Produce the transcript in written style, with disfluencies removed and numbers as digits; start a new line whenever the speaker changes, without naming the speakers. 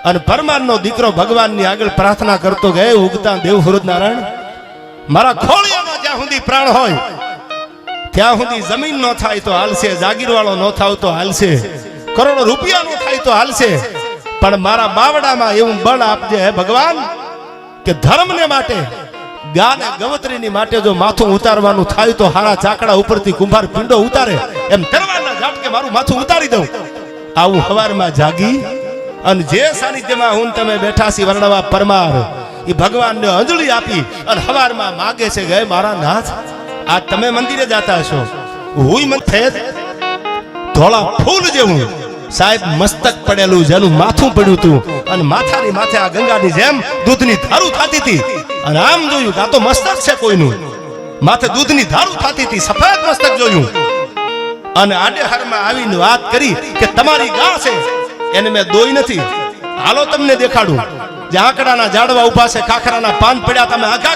અને પરમારનો દીકરો ભગવાનની આગળ પ્રાર્થના કરતો કે ઉગતા દેવ સૂરજનારાયણ, મારા ખોળિયામાં જ્યાં સુધી પ્રાણ હોય ત્યાં સુધી જમીન નો થાય તો હાલશે, જાગીર વાળો નો થાવ તો હાલશે, કરોડો રૂપિયા નો થાય તો હાલશે, પણ મારા બાવડામાં એવું બળ આપજે હે ભગવાન કે ધર્મને માટે, ગાને ગવત્રીની માટે જો માથું ઉતારવાનું થાય તો હારા ચાકડા ઉપરથી કુંભાર પિંડો ઉતારે એમ તરવારના ઝાટકે મારું માથું ઉતારી દઉં. આવું હવારમાં જાગી અને જે સાનિધ્યમાં હું તમે બેઠા છી વર્ણવા પરમાર, એ ભગવાનને અંજલિ આપી અને હવારમાં માગે છે કે મારા નાથ, આ તમે મંદિરે જાતા હશો, હું મન થયે ધોળા ફૂલ જેવું સાહેબ મસ્તક પડેલું જેનું માથું પડ્યું હતું અને માથાની માથે આ ગંગાની જેમ દૂધની ધારું થતી હતી. અને આમ જોયું કે આ તો મસ્તક છે કોઈનું, માથે દૂધની ધારું થતી હતી, સફેદ મસ્તક જોયું. અને આડે હારમાં આવીને વાત કરી કે તમારી ગા છે એને મેં દોઈ નથી, હાલો તમને દેખાડું. જે આંકડાના ઝાડવા ઉભા છે, ખાખરાના પાન પડ્યા, તમે આખા